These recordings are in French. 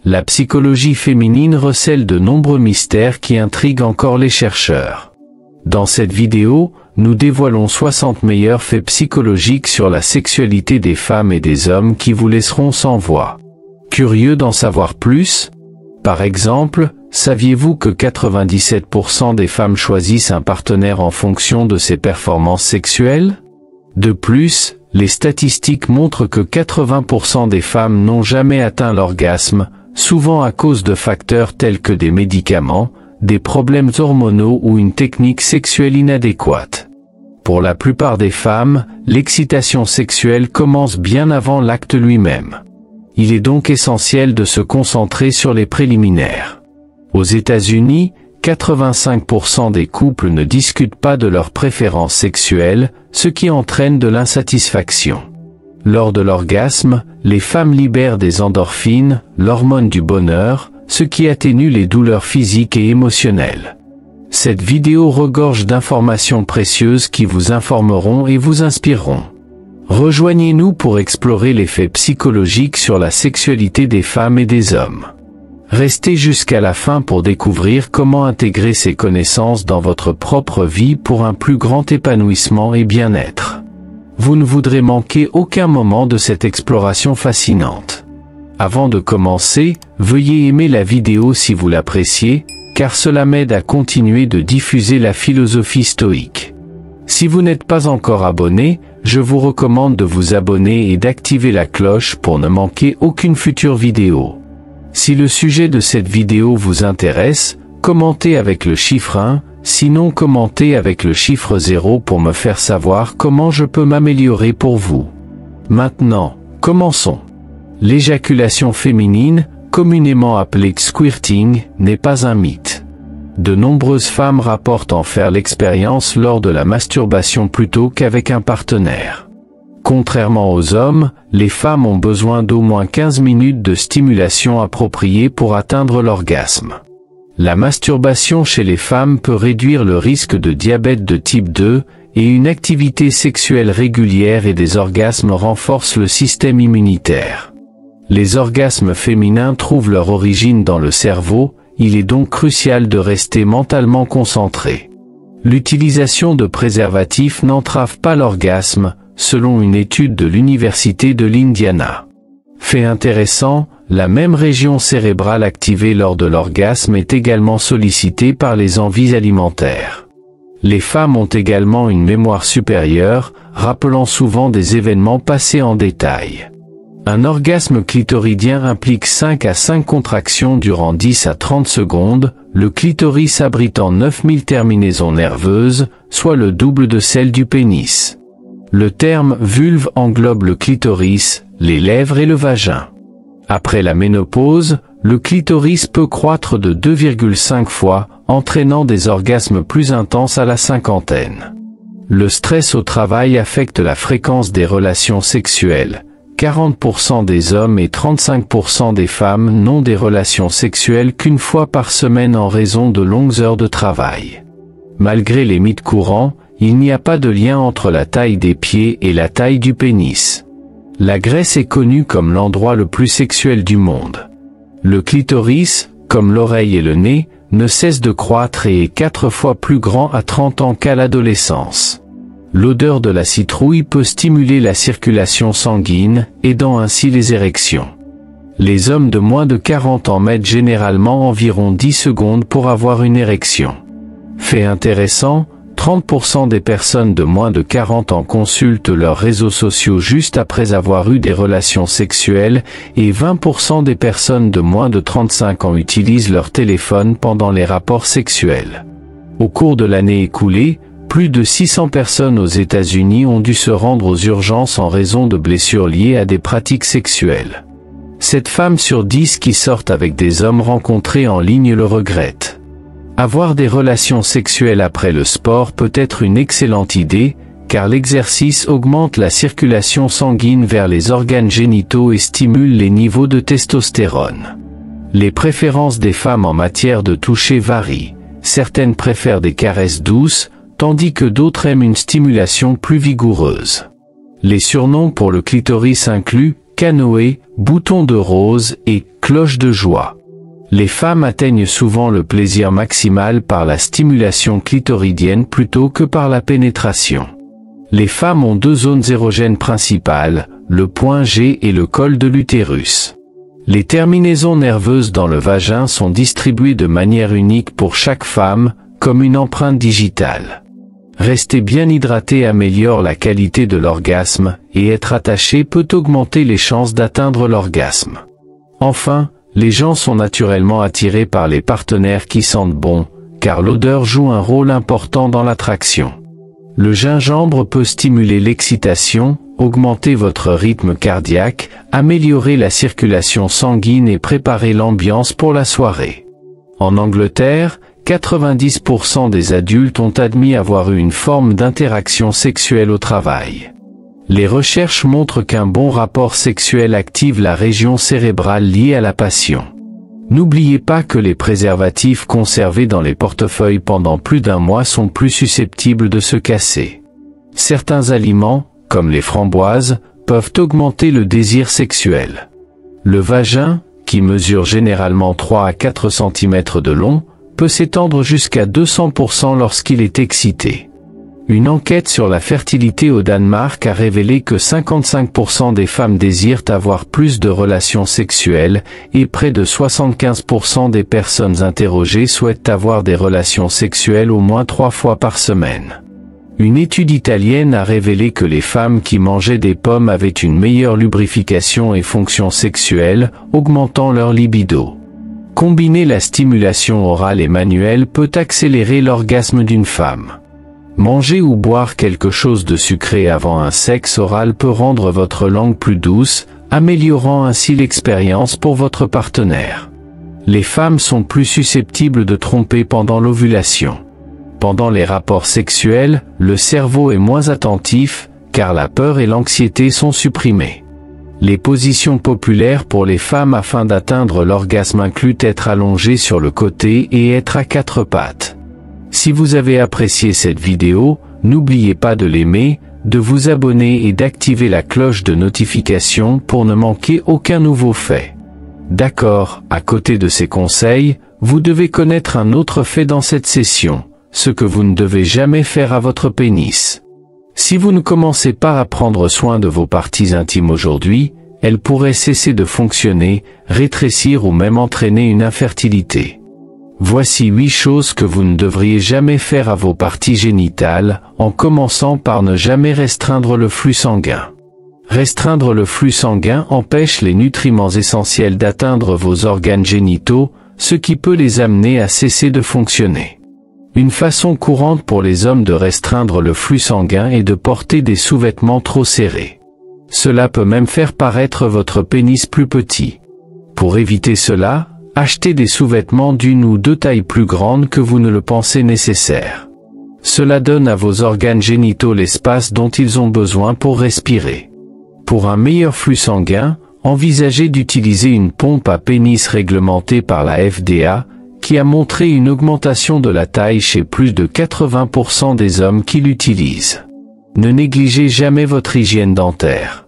La psychologie féminine recèle de nombreux mystères qui intriguent encore les chercheurs. Dans cette vidéo, nous dévoilons 60 meilleurs faits psychologiques sur la sexualité des femmes et des hommes qui vous laisseront sans voix. Curieux d'en savoir plus? Par exemple, saviez-vous que 97% des femmes choisissent un partenaire en fonction de ses performances sexuelles? De plus, les statistiques montrent que 80% des femmes n'ont jamais atteint l'orgasme, souvent à cause de facteurs tels que des médicaments, des problèmes hormonaux ou une technique sexuelle inadéquate. Pour la plupart des femmes, l'excitation sexuelle commence bien avant l'acte lui-même. Il est donc essentiel de se concentrer sur les préliminaires. Aux États-Unis, 85% des couples ne discutent pas de leurs préférences sexuelles, ce qui entraîne de l'insatisfaction. Lors de l'orgasme, les femmes libèrent des endorphines, l'hormone du bonheur, ce qui atténue les douleurs physiques et émotionnelles. Cette vidéo regorge d'informations précieuses qui vous informeront et vous inspireront. Rejoignez-nous pour explorer les faits psychologiques sur la sexualité des femmes et des hommes. Restez jusqu'à la fin pour découvrir comment intégrer ces connaissances dans votre propre vie pour un plus grand épanouissement et bien-être. Vous ne voudrez manquer aucun moment de cette exploration fascinante. Avant de commencer, veuillez aimer la vidéo si vous l'appréciez, car cela m'aide à continuer de diffuser la philosophie stoïque. Si vous n'êtes pas encore abonné, je vous recommande de vous abonner et d'activer la cloche pour ne manquer aucune future vidéo. Si le sujet de cette vidéo vous intéresse, commentez avec le chiffre 1, sinon commentez avec le chiffre 0 pour me faire savoir comment je peux m'améliorer pour vous. Maintenant, commençons. L'éjaculation féminine, communément appelée squirting, n'est pas un mythe. De nombreuses femmes rapportent en faire l'expérience lors de la masturbation plutôt qu'avec un partenaire. Contrairement aux hommes, les femmes ont besoin d'au moins 15 minutes de stimulation appropriée pour atteindre l'orgasme. La masturbation chez les femmes peut réduire le risque de diabète de type 2, et une activité sexuelle régulière et des orgasmes renforcent le système immunitaire. Les orgasmes féminins trouvent leur origine dans le cerveau, il est donc crucial de rester mentalement concentré. L'utilisation de préservatifs n'entrave pas l'orgasme, selon une étude de l'Université de l'Indiana. Fait intéressant, la même région cérébrale activée lors de l'orgasme est également sollicitée par les envies alimentaires. Les femmes ont également une mémoire supérieure, rappelant souvent des événements passés en détail. Un orgasme clitoridien implique 5 à 5 contractions durant 10 à 30 secondes, le clitoris abritant 9000 terminaisons nerveuses, soit le double de celle du pénis. Le terme vulve englobe le clitoris, les lèvres et le vagin. Après la ménopause, le clitoris peut croître de 2,5 fois, entraînant des orgasmes plus intenses à la cinquantaine. Le stress au travail affecte la fréquence des relations sexuelles. 40% des hommes et 35% des femmes n'ont des relations sexuelles qu'une fois par semaine en raison de longues heures de travail. Malgré les mythes courants, il n'y a pas de lien entre la taille des pieds et la taille du pénis. La Grèce est connue comme l'endroit le plus sexuel du monde. Le clitoris, comme l'oreille et le nez, ne cesse de croître et est 4 fois plus grand à 30 ans qu'à l'adolescence. L'odeur de la citrouille peut stimuler la circulation sanguine, aidant ainsi les érections. Les hommes de moins de 40 ans mettent généralement environ 10 secondes pour avoir une érection. Fait intéressant, 30% des personnes de moins de 40 ans consultent leurs réseaux sociaux juste après avoir eu des relations sexuelles, et 20% des personnes de moins de 35 ans utilisent leur téléphone pendant les rapports sexuels. Au cours de l'année écoulée, plus de 600 personnes aux États-Unis ont dû se rendre aux urgences en raison de blessures liées à des pratiques sexuelles. 7 femmes sur 10 qui sortent avec des hommes rencontrés en ligne le regrettent. Avoir des relations sexuelles après le sport peut être une excellente idée, car l'exercice augmente la circulation sanguine vers les organes génitaux et stimule les niveaux de testostérone. Les préférences des femmes en matière de toucher varient. Certaines préfèrent des caresses douces, tandis que d'autres aiment une stimulation plus vigoureuse. Les surnoms pour le clitoris incluent canoë, bouton de rose et cloche de joie. Les femmes atteignent souvent le plaisir maximal par la stimulation clitoridienne plutôt que par la pénétration. Les femmes ont deux zones érogènes principales, le point G et le col de l'utérus. Les terminaisons nerveuses dans le vagin sont distribuées de manière unique pour chaque femme, comme une empreinte digitale. Rester bien hydraté améliore la qualité de l'orgasme, et être attaché peut augmenter les chances d'atteindre l'orgasme. Enfin, les gens sont naturellement attirés par les partenaires qui sentent bon, car l'odeur joue un rôle important dans l'attraction. Le gingembre peut stimuler l'excitation, augmenter votre rythme cardiaque, améliorer la circulation sanguine et préparer l'ambiance pour la soirée. En Angleterre, 90% des adultes ont admis avoir eu une forme d'interaction sexuelle au travail. Les recherches montrent qu'un bon rapport sexuel active la région cérébrale liée à la passion. N'oubliez pas que les préservatifs conservés dans les portefeuilles pendant plus d'un mois sont plus susceptibles de se casser. Certains aliments, comme les framboises, peuvent augmenter le désir sexuel. Le vagin, qui mesure généralement 3 à 4 cm de long, peut s'étendre jusqu'à 200% lorsqu'il est excité. Une enquête sur la fertilité au Danemark a révélé que 55% des femmes désirent avoir plus de relations sexuelles, et près de 75% des personnes interrogées souhaitent avoir des relations sexuelles au moins 3 fois par semaine. Une étude italienne a révélé que les femmes qui mangeaient des pommes avaient une meilleure lubrification et fonction sexuelle, augmentant leur libido. Combiner la stimulation orale et manuelle peut accélérer l'orgasme d'une femme. Manger ou boire quelque chose de sucré avant un sexe oral peut rendre votre langue plus douce, améliorant ainsi l'expérience pour votre partenaire. Les femmes sont plus susceptibles de tromper pendant l'ovulation. Pendant les rapports sexuels, le cerveau est moins attentif, car la peur et l'anxiété sont supprimées. Les positions populaires pour les femmes afin d'atteindre l'orgasme incluent être allongé sur le côté et être à 4 pattes. Si vous avez apprécié cette vidéo, n'oubliez pas de l'aimer, de vous abonner et d'activer la cloche de notification pour ne manquer aucun nouveau fait. D'accord, à côté de ces conseils, vous devez connaître un autre fait dans cette session, ce que vous ne devez jamais faire à votre pénis. Si vous ne commencez pas à prendre soin de vos parties intimes aujourd'hui, elles pourraient cesser de fonctionner, rétrécir ou même entraîner une infertilité. Voici 8 choses que vous ne devriez jamais faire à vos parties génitales, en commençant par ne jamais restreindre le flux sanguin. Restreindre le flux sanguin empêche les nutriments essentiels d'atteindre vos organes génitaux, ce qui peut les amener à cesser de fonctionner. Une façon courante pour les hommes de restreindre le flux sanguin est de porter des sous-vêtements trop serrés. Cela peut même faire paraître votre pénis plus petit. Pour éviter cela, achetez des sous-vêtements d'une ou 2 tailles plus grandes que vous ne le pensez nécessaire. Cela donne à vos organes génitaux l'espace dont ils ont besoin pour respirer. Pour un meilleur flux sanguin, envisagez d'utiliser une pompe à pénis réglementée par la FDA, qui a montré une augmentation de la taille chez plus de 80% des hommes qui l'utilisent. Ne négligez jamais votre hygiène dentaire.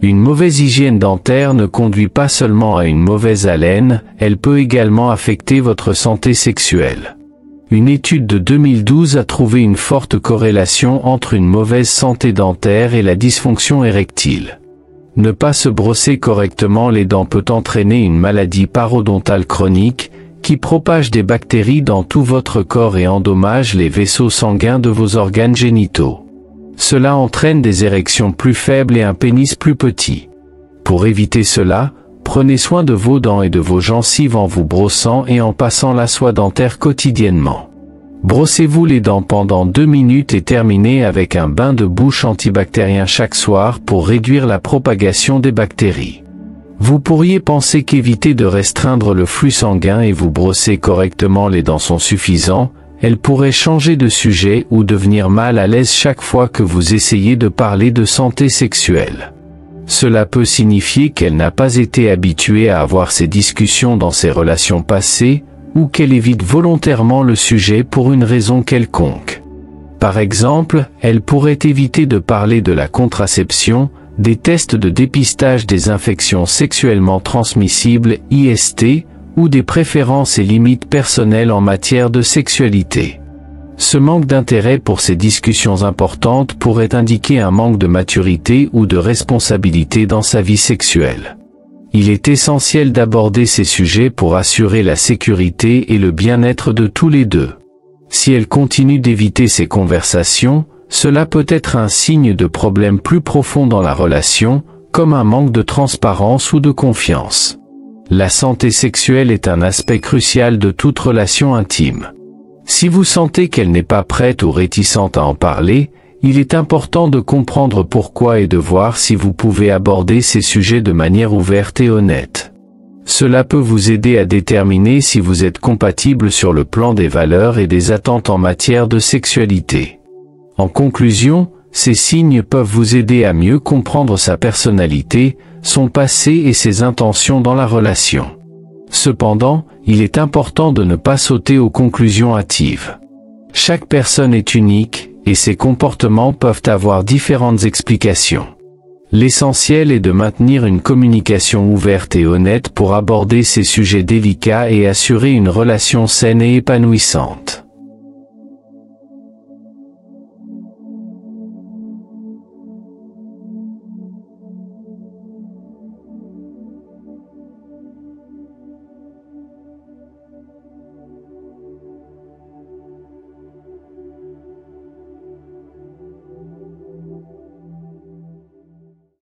Une mauvaise hygiène dentaire ne conduit pas seulement à une mauvaise haleine, elle peut également affecter votre santé sexuelle. Une étude de 2012 a trouvé une forte corrélation entre une mauvaise santé dentaire et la dysfonction érectile. Ne pas se brosser correctement les dents peut entraîner une maladie parodontale chronique, qui propage des bactéries dans tout votre corps et endommage les vaisseaux sanguins de vos organes génitaux. Cela entraîne des érections plus faibles et un pénis plus petit. Pour éviter cela, prenez soin de vos dents et de vos gencives en vous brossant et en passant la soie dentaire quotidiennement. Brossez-vous les dents pendant 2 minutes et terminez avec un bain de bouche antibactérien chaque soir pour réduire la propagation des bactéries. Vous pourriez penser qu'éviter de restreindre le flux sanguin et vous brosser correctement les dents sont suffisants. Elle pourrait changer de sujet ou devenir mal à l'aise chaque fois que vous essayez de parler de santé sexuelle. Cela peut signifier qu'elle n'a pas été habituée à avoir ces discussions dans ses relations passées, ou qu'elle évite volontairement le sujet pour une raison quelconque. Par exemple, elle pourrait éviter de parler de la contraception, des tests de dépistage des infections sexuellement transmissibles, IST, ou des préférences et limites personnelles en matière de sexualité. Ce manque d'intérêt pour ces discussions importantes pourrait indiquer un manque de maturité ou de responsabilité dans sa vie sexuelle. Il est essentiel d'aborder ces sujets pour assurer la sécurité et le bien-être de tous les deux. Si elle continue d'éviter ces conversations, cela peut être un signe de problèmes plus profonds dans la relation, comme un manque de transparence ou de confiance. La santé sexuelle est un aspect crucial de toute relation intime. Si vous sentez qu'elle n'est pas prête ou réticente à en parler, il est important de comprendre pourquoi et de voir si vous pouvez aborder ces sujets de manière ouverte et honnête. Cela peut vous aider à déterminer si vous êtes compatible sur le plan des valeurs et des attentes en matière de sexualité. En conclusion, ces signes peuvent vous aider à mieux comprendre sa personnalité, son passé et ses intentions dans la relation. Cependant, il est important de ne pas sauter aux conclusions hâtives. Chaque personne est unique, et ses comportements peuvent avoir différentes explications. L'essentiel est de maintenir une communication ouverte et honnête pour aborder ces sujets délicats et assurer une relation saine et épanouissante.